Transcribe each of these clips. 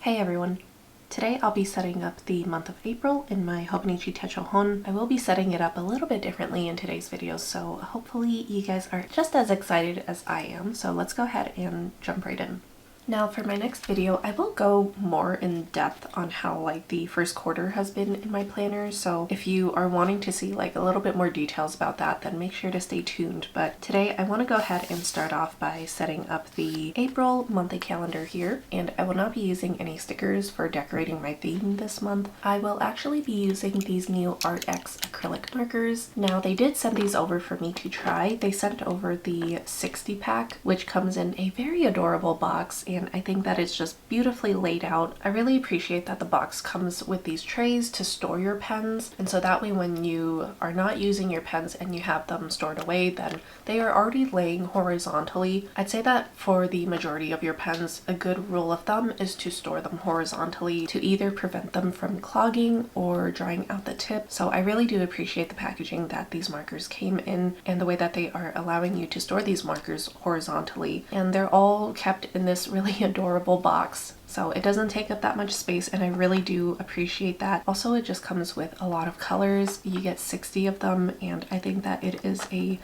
Hey everyone! Today I'll be setting up the month of April in my Hobonichi Techo HON. I will be setting it up a little bit differently in today's video, so hopefully you guys are just as excited as I am. So let's go ahead and jump right in. Now for my next video, I will go more in depth on how like the first quarter has been in my planner. So if you are wanting to see like a little bit more details about that, then make sure to stay tuned. But today I want to go ahead and start off by setting up the April monthly calendar here. And I will not be using any stickers for decorating my theme this month. I will actually be using these new Arrtx acrylic markers. Now they did send these over for me to try. They sent over the 60 pack, which comes in a very adorable box, and I think that it's just beautifully laid out. I really appreciate that the box comes with these trays to store your pens, and so that way when you are not using your pens and you have them stored away, then they are already laying horizontally. I'd say that for the majority of your pens, a good rule of thumb is to store them horizontally to either prevent them from clogging or drying out the tip. So I really do appreciate the packaging that these markers came in and the way that they are allowing you to store these markers horizontally, and they're all kept in this really adorable box, so it doesn't take up that much space, and I really do appreciate that. Also, it just comes with a lot of colors. You get 60 of them, and I think that it is a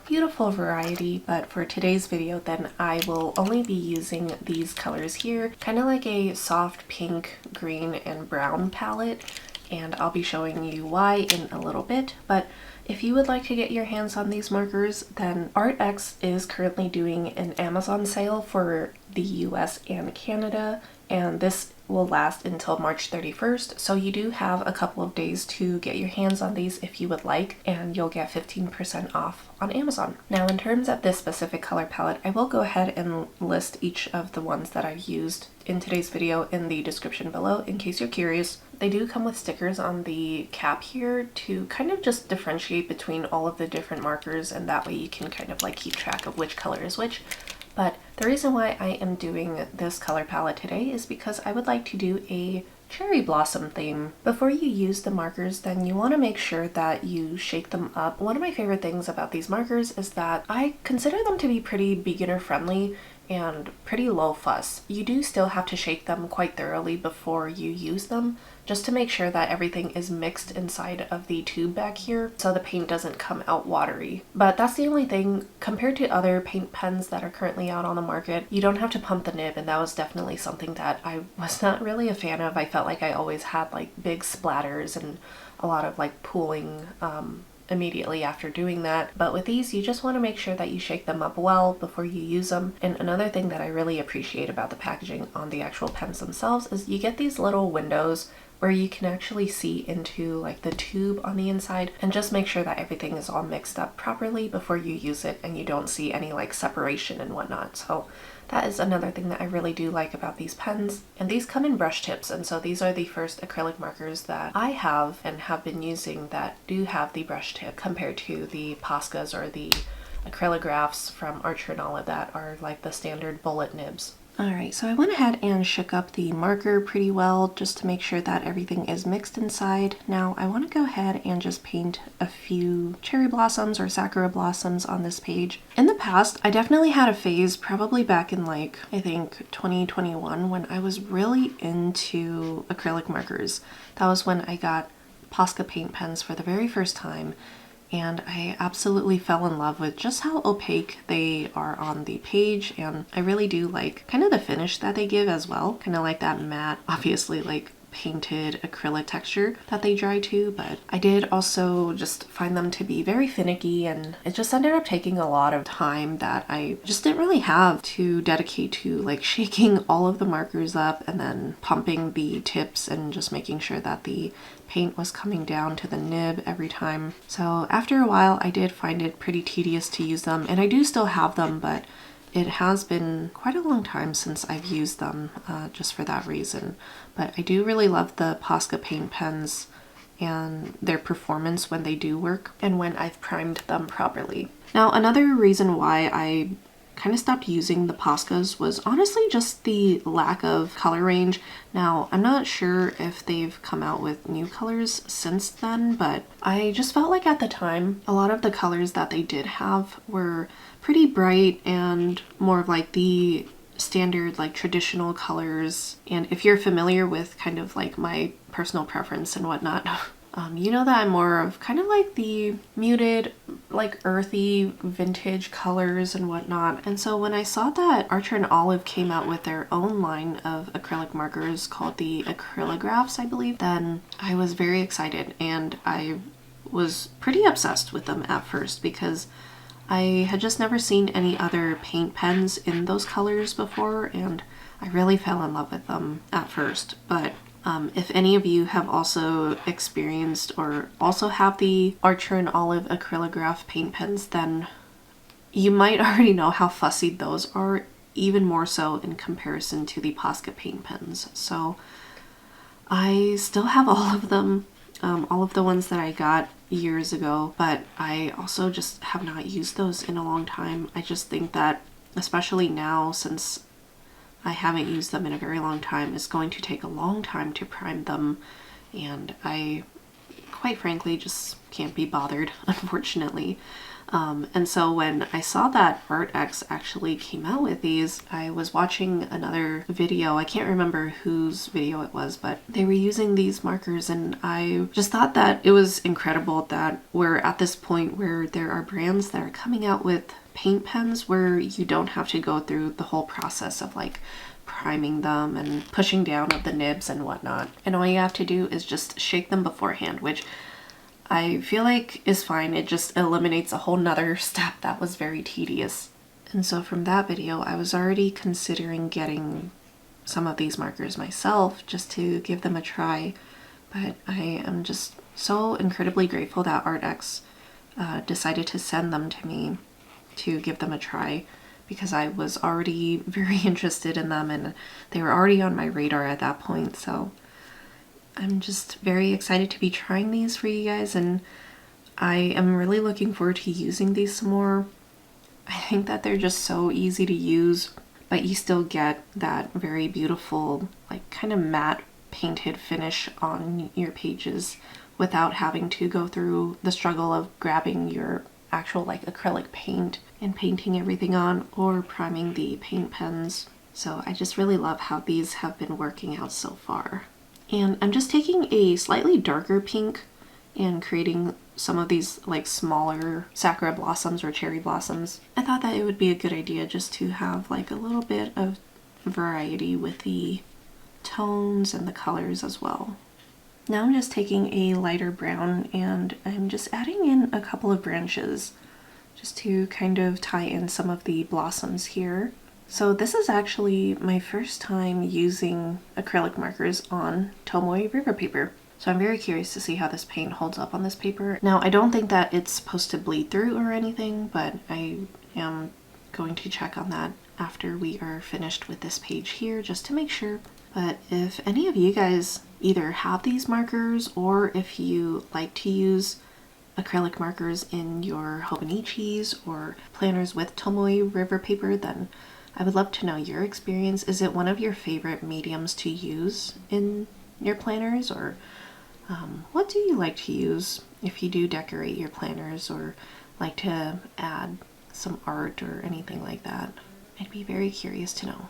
beautiful variety. But for today's video, then I will only be using these colors here, kind of like a soft pink, green, and brown palette, and I'll be showing you why in a little bit. But if you would like to get your hands on these markers, then Arrtx is currently doing an Amazon sale for the US and Canada, and this will last until March 31st. So you do have a couple of days to get your hands on these if you would like, and you'll get 15% off on Amazon. Now in terms of this specific color palette, I will go ahead and list each of the ones that I've used in today's video in the description below in case you're curious. They do come with stickers on the cap here to kind of just differentiate between all of the different markers, and that way you can kind of like keep track of which color is which. But the reason why I am doing this color palette today is because I would like to do a cherry blossom theme. Before you use the markers, then you want to make sure that you shake them up. One of my favorite things about these markers is that I consider them to be pretty beginner friendly and pretty low fuss. You do still have to shake them quite thoroughly before you use them, just to make sure that everything is mixed inside of the tube back here so the paint doesn't come out watery. But that's the only thing. Compared to other paint pens that are currently out on the market, you don't have to pump the nib, and that was definitely something that I was not really a fan of. I felt like I always had like big splatters and a lot of like pooling immediately after doing that. But with these, you just want to make sure that you shake them up well before you use them. And another thing that I really appreciate about the packaging on the actual pens themselves is you get these little windows where you can actually see into like the tube on the inside, and just make sure that everything is all mixed up properly before you use it and you don't see any like separation and whatnot. So that is another thing that I really do like about these pens. And these come in brush tips, and so these are the first acrylic markers that I have and have been using that do have the brush tip, compared to the Poscas or the acrylographs from Archer and all of that are like the standard bullet nibs. Alright, so I went ahead and shook up the marker pretty well just to make sure that everything is mixed inside. Now I want to go ahead and just paint a few cherry blossoms or sakura blossoms on this page. In the past, I definitely had a phase, probably back in like, I think 2021, when I was really into acrylic markers. That was when I got Posca paint pens for the very first time, and I absolutely fell in love with just how opaque they are on the page, and I really do like kind of the finish that they give as well, kind of like that matte, obviously like painted acrylic texture that they dry to. But I did also just find them to be very finicky, and it just ended up taking a lot of time that I just didn't really have to dedicate to like shaking all of the markers up and then pumping the tips and just making sure that the paint was coming down to the nib every time. So after a while I did find it pretty tedious to use them, and I do still have them, but it has been quite a long time since I've used them just for that reason. But I do really love the Posca paint pens and their performance when they do work and when I've primed them properly. Now another reason why I kind of stopped using the Poscas was honestly just the lack of color range. Now, I'm not sure if they've come out with new colors since then, but I just felt like at the time, a lot of the colors that they did have were pretty bright and more of like the standard like traditional colors. And if you're familiar with kind of like my personal preference and whatnot, you know that I'm more of kind of like the muted, like earthy vintage colors and whatnot. And so when I saw that Archer and Olive came out with their own line of acrylic markers called the acrylographs, I believe, then I was very excited, and I was pretty obsessed with them at first because I had just never seen any other paint pens in those colors before, and I really fell in love with them at first. But if any of you have also experienced or also have the Archer and Olive acrylograph paint pens, then you might already know how fussy those are, even more so in comparison to the Posca paint pens. So I still have all of them, all of the ones that I got years ago, but I also just have not used those in a long time. I just think that, especially now, since I haven't used them in a very long time, it's going to take a long time to prime them, and I quite frankly just can't be bothered, unfortunately. And so when I saw that Arrtx actually came out with these, I was watching another video. I can't remember whose video it was, but they were using these markers, and I just thought that it was incredible that we're at this point where there are brands that are coming out with paint pens where you don't have to go through the whole process of like priming them and pushing down of the nibs and whatnot. And all you have to do is just shake them beforehand, which I feel like is fine. It just eliminates a whole nother step that was very tedious. And so from that video, I was already considering getting some of these markers myself just to give them a try. But I am just so incredibly grateful that Arrtx decided to send them to me to give them a try, because I was already very interested in them and they were already on my radar at that point. So I'm just very excited to be trying these for you guys, and I am really looking forward to using these some more. I think that they're just so easy to use, but you still get that very beautiful, like kind of matte painted finish on your pages without having to go through the struggle of grabbing your actual like acrylic paint and painting everything on or priming the paint pens. So I just really love how these have been working out so far. And I'm just taking a slightly darker pink and creating some of these like smaller sakura blossoms or cherry blossoms. I thought that it would be a good idea just to have like a little bit of variety with the tones and the colors as well. Now I'm just taking a lighter brown and I'm just adding in a couple of branches just to kind of tie in some of the blossoms here. So this is actually my first time using acrylic markers on Tomoe river paper. So I'm very curious to see how this paint holds up on this paper. Now I don't think that it's supposed to bleed through or anything, but I am going to check on that after we are finished with this page here just to make sure. But if any of you guys either have these markers or if you like to use acrylic markers in your Hobonichis or planners with Tomoe river paper, then I would love to know your experience. Is it one of your favorite mediums to use in your planners, or what do you like to use if you do decorate your planners or like to add some art or anything like that? I'd be very curious to know.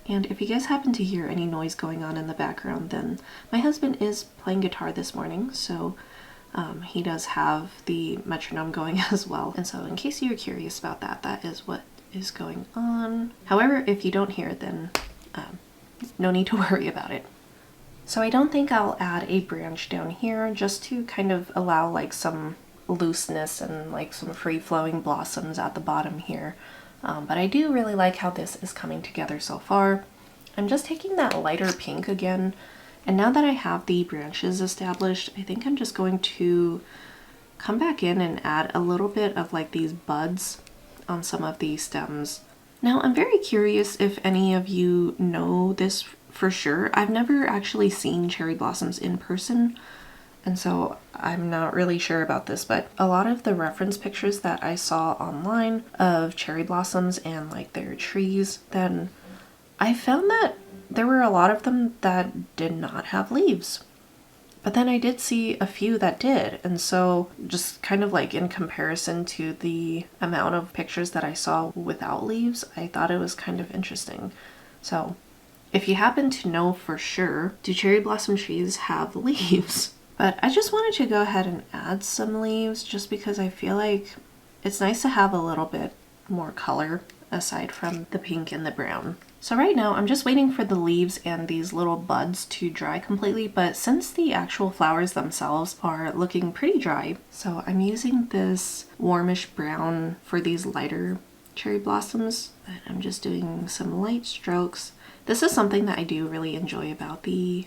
And if you guys happen to hear any noise going on in the background, then my husband is playing guitar this morning, so he does have the metronome going as well. And so in case you're curious about that, that is what is going on. However, if you don't hear it, then no need to worry about it. So I don't think I'll add a branch down here, just to kind of allow like some looseness and like some free-flowing blossoms at the bottom here. But I do really like how this is coming together so far. I'm just taking that lighter pink again, and now that I have the branches established, I think I'm just going to come back in and add a little bit of like these buds on some of these stems. Now I'm very curious if any of you know this for sure. I've never actually seen cherry blossoms in person, and so I'm not really sure about this, but a lot of the reference pictures that I saw online of cherry blossoms and like their trees, then I found that there were a lot of them that did not have leaves. But then I did see a few that did, and so just kind of like in comparison to the amount of pictures that I saw without leaves, I thought it was kind of interesting. So if you happen to know for sure, do cherry blossom trees have leaves? But I just wanted to go ahead and add some leaves just because I feel like it's nice to have a little bit more color aside from the pink and the brown. So right now I'm just waiting for the leaves and these little buds to dry completely, but since the actual flowers themselves are looking pretty dry, so I'm using this warmish brown for these lighter cherry blossoms. But I'm just doing some light strokes. This is something that I do really enjoy about the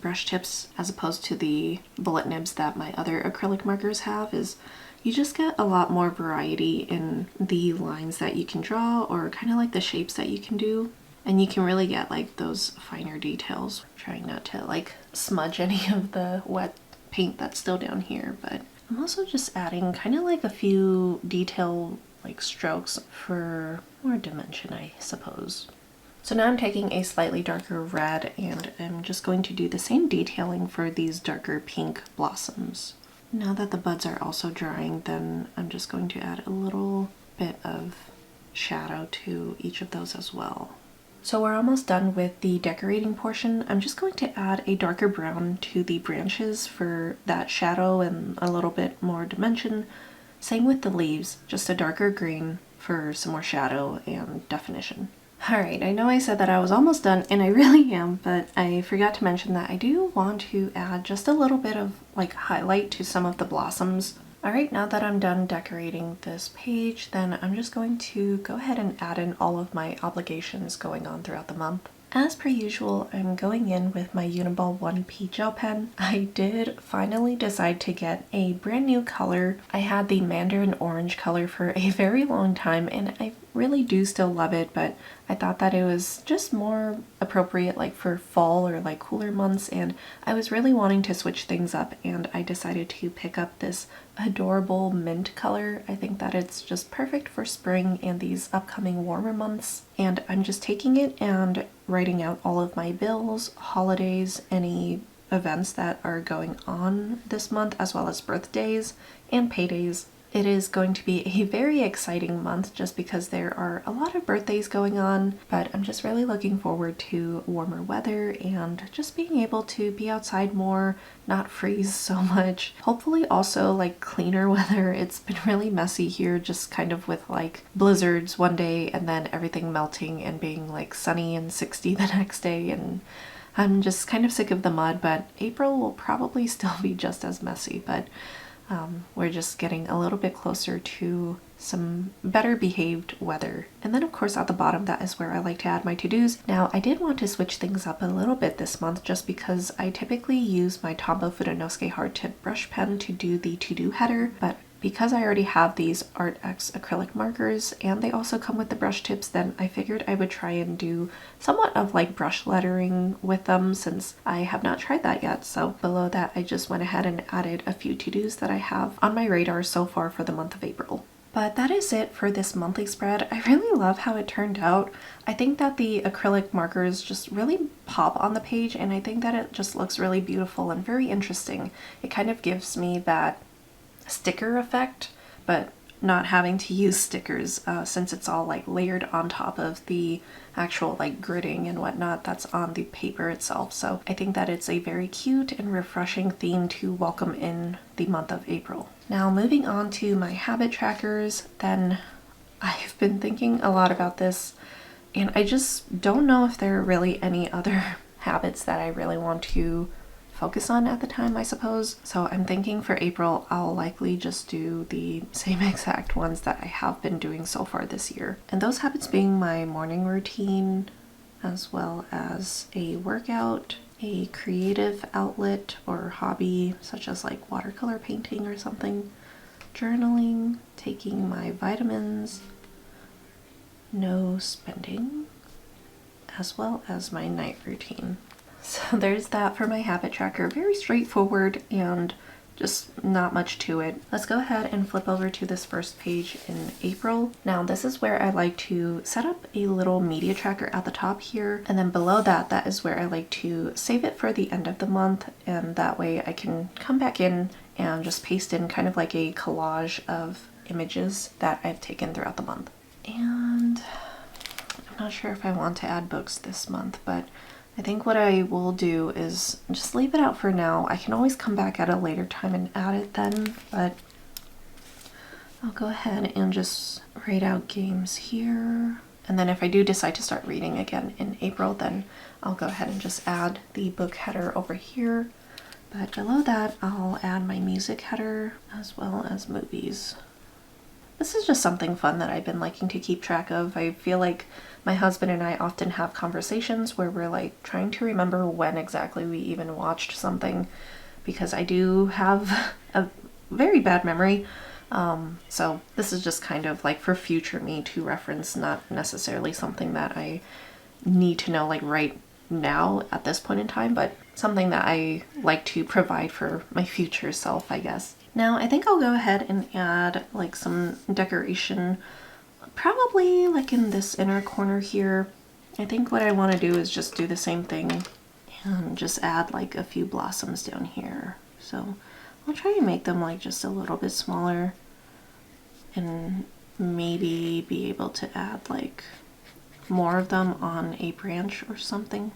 brush tips as opposed to the bullet nibs that my other acrylic markers have, is you just get a lot more variety in the lines that you can draw, or kind of like the shapes that you can do. And you can really get like those finer details. I'm trying not to like smudge any of the wet paint that's still down here, but I'm also just adding kind of like a few detail like strokes for more dimension, I suppose. So now I'm taking a slightly darker red and I'm just going to do the same detailing for these darker pink blossoms. Now that the buds are also drying, then I'm just going to add a little bit of shadow to each of those as well. So we're almost done with the decorating portion. I'm just going to add a darker brown to the branches for that shadow and a little bit more dimension. Same with the leaves, just a darker green for some more shadow and definition. Alright, I know I said that I was almost done, and I really am, but I forgot to mention that I do want to add just a little bit of like highlight to some of the blossoms. Alright, now that I'm done decorating this page, then I'm just going to go ahead and add in all of my obligations going on throughout the month. As per usual, I'm going in with my Uniball One P gel pen. I did finally decide to get a brand new color. I had the Mandarin Orange color for a very long time, and I really do still love it, but I thought that it was just more appropriate like for fall or like cooler months, and I was really wanting to switch things up, and I decided to pick up this adorable mint color. I think that it's just perfect for spring and these upcoming warmer months, and I'm just taking it and writing out all of my bills, holidays, any events that are going on this month, as well as birthdays and paydays. It is going to be a very exciting month just because there are a lot of birthdays going on, but I'm just really looking forward to warmer weather and just being able to be outside more, not freeze so much. Hopefully also like cleaner weather. It's been really messy here, just kind of with like blizzards one day and then everything melting and being like sunny and 60 the next day, and I'm just kind of sick of the mud, but April will probably still be just as messy, but we're just getting a little bit closer to some better behaved weather. And then of course at the bottom, that is where I like to add my to-dos. Now I did want to switch things up a little bit this month just because I typically use my Tombow Fudenosuke hard tip brush pen to do the to-do header, but because I already have these Arrtx acrylic markers and they also come with the brush tips, then I figured I would try and do somewhat of like brush lettering with them since I have not tried that yet. So below that, I just went ahead and added a few to-dos that I have on my radar so far for the month of April. But that is it for this monthly spread. I really love how it turned out. I think that the acrylic markers just really pop on the page, and I think that it just looks really beautiful and very interesting. It kind of gives me that sticker effect, but not having to use stickers since it's all like layered on top of the actual like gridding and whatnot that's on the paper itself. So I think that it's a very cute and refreshing theme to welcome in the month of April. Now moving on to my habit trackers, then I've been thinking a lot about this and I just don't know if there are really any other habits that I really want to focus on at the time, I suppose. So I'm thinking for April, I'll likely just do the same exact ones that I have been doing so far this year. And those habits being my morning routine, as well as a workout, a creative outlet or hobby, such as like watercolor painting or something, journaling, taking my vitamins, no spending, as well as my night routine. So there's that for my habit tracker. Very straightforward and just not much to it. Let's go ahead and flip over to this first page in April. Now this is where I like to set up a little media tracker at the top here, and then below that, that is where I like to save it for the end of the month, and that way I can come back in and just paste in kind of like a collage of images that I've taken throughout the month. And I'm not sure if I want to add books this month, but I think what I will do is just leave it out for now. I can always come back at a later time and add it then, but I'll go ahead and just write out games here. And then if I do decide to start reading again in April, then I'll go ahead and just add the book header over here. But below that, I'll add my music header as well as movies. This is just something fun that I've been liking to keep track of. I feel like my husband and I often have conversations where we're like trying to remember when exactly we even watched something, because I do have a very bad memory. So this is just kind of like for future me to reference, not necessarily something that I need to know like right now at this point in time, but something that I like to provide for my future self, I guess. Now I think I'll go ahead and add like some decoration, probably like in this inner corner here. I think what I want to do is just do the same thing and just add like a few blossoms down here. So I'll try and make them like just a little bit smaller, and maybe be able to add like more of them on a branch or something.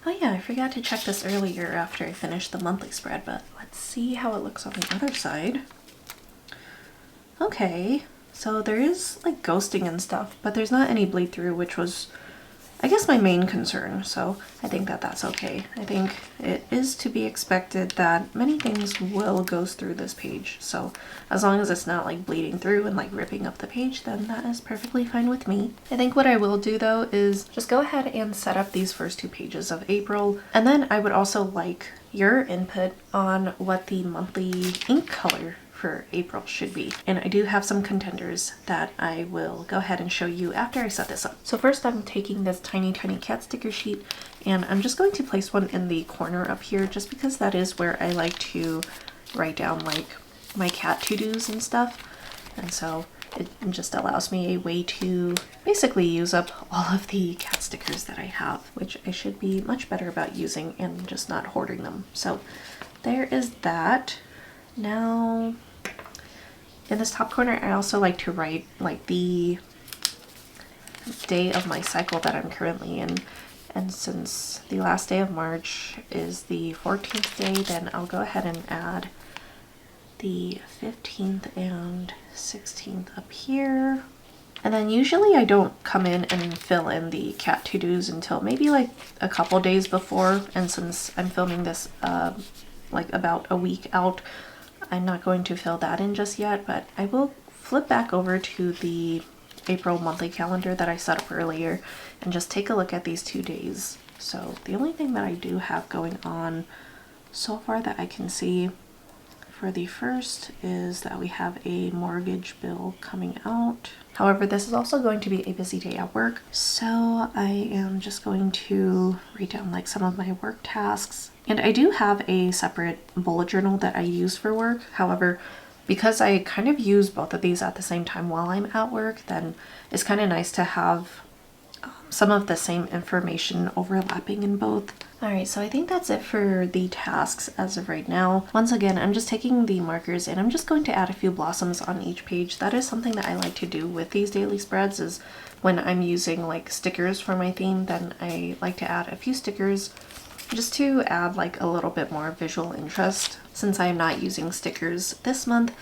Oh yeah, I forgot to check this earlier after I finished the monthly spread, but let's see how it looks on the other side. Okay, so there is like ghosting and stuff, but there's not any bleed through, which was, I guess, my main concern, so I think that that's okay. I think it is to be expected that many things will ghost through this page, so as long as it's not like bleeding through and like ripping up the page, then that is perfectly fine with me. I think what I will do though is just go ahead and set up these first 2 pages of April, and then I would also like your input on what the monthly ink color for April should be. And I do have some contenders that I will go ahead and show you after I set this up. So first I'm taking this tiny cat sticker sheet, and I'm just going to place one in the corner up here just because that is where I like to write down like my cat to-dos and stuff. And so it just allows me a way to basically use up all of the cat stickers that I have, which I should be much better about using and just not hoarding them. So there is that. Now in this top corner, I also like to write like the day of my cycle that I'm currently in. And since the last day of March is the 14th day, then I'll go ahead and add the 15th and 16th up here. And then usually I don't come in and fill in the cat to-dos until maybe like a couple days before. And since I'm filming this like about a week out, I'm not going to fill that in just yet, but I will flip back over to the April monthly calendar that I set up earlier and just take a look at these 2 days. So the only thing that I do have going on so far that I can see for the first is that we have a mortgage bill coming out. However, this is also going to be a busy day at work, so I am just going to write down like some of my work tasks. And I do have a separate bullet journal that I use for work. However, because I kind of use both of these at the same time while I'm at work, then it's kind of nice to have some of the same information overlapping in both. Alright, so I think that's it for the tasks as of right now. Once again, I'm just taking the markers and I'm just going to add a few blossoms on each page. That is something that I like to do with these daily spreads, is when I'm using like stickers for my theme, then I like to add a few stickers just to add like a little bit more visual interest. Since I am not using stickers this month,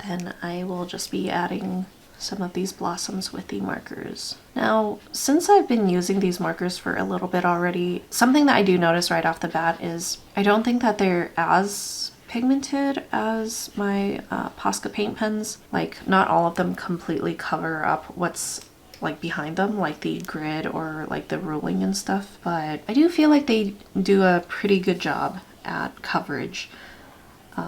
then I will just be adding some of these blossoms with the markers. Now, since I've been using these markers for a little bit already, something that I do notice right off the bat is I don't think that they're as pigmented as my Posca paint pens. Like, not all of them completely cover up what's like behind them, like the grid or like the ruling and stuff, but I do feel like they do a pretty good job at coverage.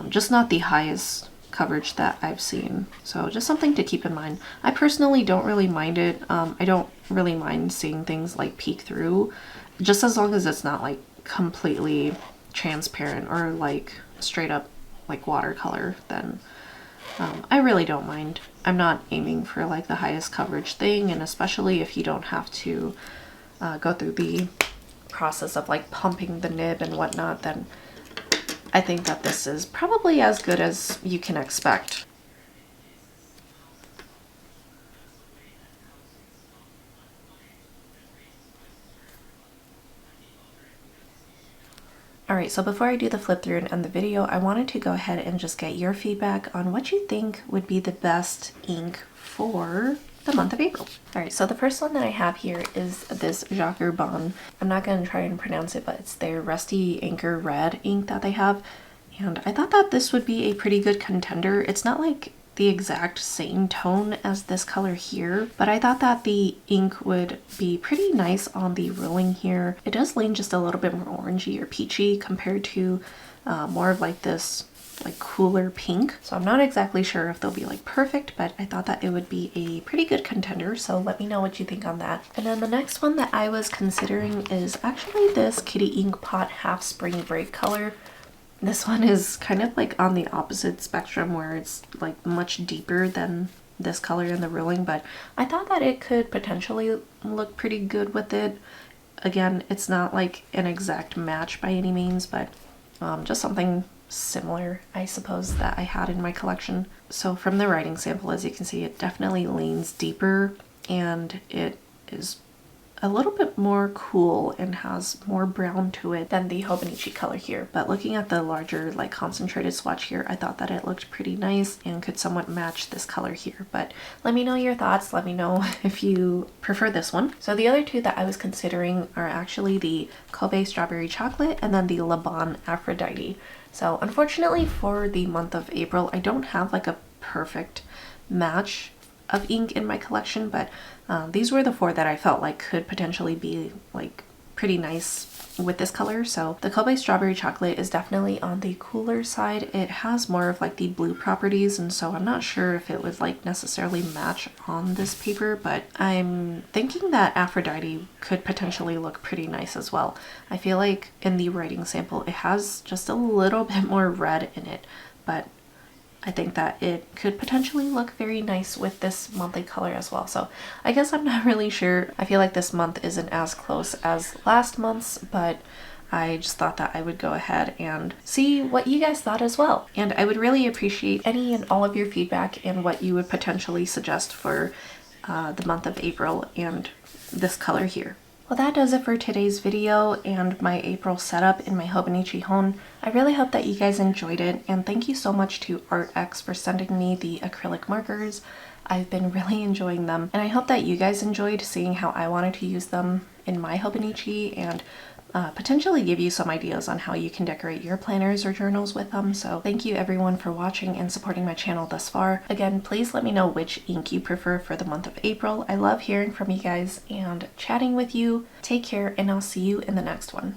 Just not the highest coverage that I've seen. So just something to keep in mind. I personally don't really mind it. I don't really mind seeing things like peek through, just as long as it's not like completely transparent or like straight up like watercolor, then I really don't mind. I'm not aiming for like the highest coverage thing, and especially if you don't have to go through the process of like pumping the nib and whatnot, then I think that this is probably as good as you can expect. Alright, so before I do the flip through and end the video, I wanted to go ahead and just get your feedback on what you think would be the best ink for the month of April. Alright, so the first one that I have here is this Jacques Bon. I'm not going to try and pronounce it, but it's their Rusty Anchor Red ink that they have. And I thought that this would be a pretty good contender. It's not like the exact same tone as this color here, but I thought that the ink would be pretty nice on the rolling here. It does lean just a little bit more orangey or peachy compared to more of like this like cooler pink. So I'm not exactly sure if they'll be like perfect, but I thought that it would be a pretty good contender. So let me know what you think on that. And then the next one that I was considering is actually this Kitty Ink Pot Half Spring Break color. This one is kind of like on the opposite spectrum where it's like much deeper than this color in the rolling, but I thought that it could potentially look pretty good with it. Again, it's not like an exact match by any means, but just something similar, I suppose, that I had in my collection. So from the writing sample, as you can see, it definitely leans deeper and it is a little bit more cool and has more brown to it than the Hobonichi color here. But looking at the larger like concentrated swatch here, I thought that it looked pretty nice and could somewhat match this color here. But let me know your thoughts. Let me know if you prefer this one. So the other two that I was considering are actually the Kobe Strawberry Chocolate and then the Le Bon Aphrodite. So unfortunately for the month of April, I don't have like a perfect match of ink in my collection, but these were the four that I felt like could potentially be like pretty nice with this color. So the Kobe Strawberry Chocolate is definitely on the cooler side. It has more of like the blue properties, and so I'm not sure if it would like necessarily match on this paper, but I'm thinking that Aphrodite could potentially look pretty nice as well. I feel like in the writing sample it has just a little bit more red in it, but I think that it could potentially look very nice with this monthly color as well. So I guess I'm not really sure. I feel like this month isn't as close as last month's, but I just thought that I would go ahead and see what you guys thought as well. And I would really appreciate any and all of your feedback and what you would potentially suggest for the month of April and this color here. Well, that does it for today's video and my April setup in my Hobonichi HON. I really hope that you guys enjoyed it, and thank you so much to Arrtx for sending me the acrylic markers. I've been really enjoying them, and I hope that you guys enjoyed seeing how I wanted to use them in my Hobonichi and potentially give you some ideas on how you can decorate your planners or journals with them. So thank you everyone for watching and supporting my channel thus far. Again, please let me know which ink you prefer for the month of April. I love hearing from you guys and chatting with you. Take care, and I'll see you in the next one.